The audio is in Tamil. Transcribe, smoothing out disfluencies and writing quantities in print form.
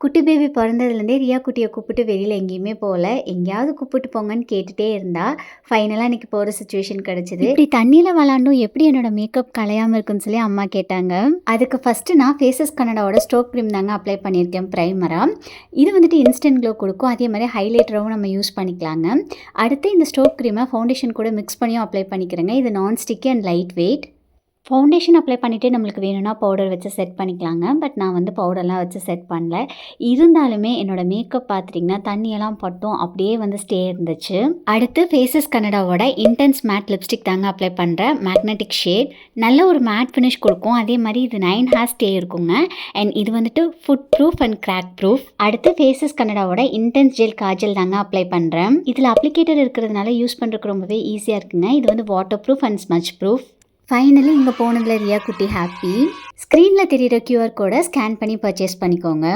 குட்டி பேபி பிறந்ததுலேருந்தே ரியா குட்டியை கூப்பிட்டு வெளியில் எங்கேயுமே போகல. எங்கேயாவது கூப்பிட்டு போங்கன்னு கேட்டுகிட்டே இருந்தா. ஃபைனலாக இன்றைக்கி போகிற சுச்சுவேஷன் கிடச்சிது. இப்படி தண்ணியில் விளாண்டும் எப்படி என்னோட மேக்கப் கலையாமல் இருக்குன்னு சொல்லி அம்மா கேட்டாங்க. அதுக்கு ஃபஸ்ட்டு நான் ஃபேஸஸ் கனடாவோட ஸ்டோக் க்ரீம் தாங்க அப்ளை பண்ணியிருக்கேன் ப்ரைமராக. இது வந்துட்டு இன்ஸ்டன்ட் க்ளோ கொடுக்கும். அதே மாதிரி ஹைலைட்டராகவும் நம்ம யூஸ் பண்ணிக்கலாங்க. அடுத்து இந்த ஸ்டோக் க்ரீமை ஃபவுண்டேஷன் கூட மிக்ஸ் பண்ணியும் அப்ளை பண்ணிக்கிறேங்க. இது நான் sticky and light weight. Foundation apply பண்ணிவிட்டு நம்மளுக்கு வேணும்னா பவுடர் வச்சு செட் பண்ணிக்கலாங்க. பட் நான் வந்து பவுடர்லாம் வச்சு செட் பண்ணல. இருந்தாலுமே என்னோடய மேக்கப் பார்த்துட்டிங்கன்னா தண்ணியெல்லாம் பட்டும் அப்படியே வந்து ஸ்டே இருந்துச்சு. அடுத்து ஃபேஸஸ் கனடாவோட இன்டென்ஸ் மேட் லிப்ஸ்டிக் தாங்க அப்ளை பண்ணுறேன். மேக்னெட்டிக் ஷேட் நல்ல ஒரு மேட் ஃபினிஷ் கொடுக்கும். அதே மாதிரி இது 9 ஹார்ஸ் ஸ்டே இருக்குங்க. அண்ட் இது வந்துட்டு food proof and crack proof. அடுத்து ஃபேஸஸ் கனடாவோட இன்டென்ஸ் ஜெல் காஜல் தாங்க அப்ளை பண்ணுறேன். இதில் அப்ளிகேட்டர் இருக்கிறதுனால யூஸ் பண்ணுறதுக்கு ரொம்பவே ஈஸியாக இருக்குங்க. இது வந்து water proof and smudge proof. Finally இங்கே போனதில் ரியா குட்டி ஹாப்பி. ஸ்க்ரீனில் தெரிகிற QR கோடை ஸ்கேன் பண்ணி பர்ச்சேஸ் பண்ணிக்கோங்க.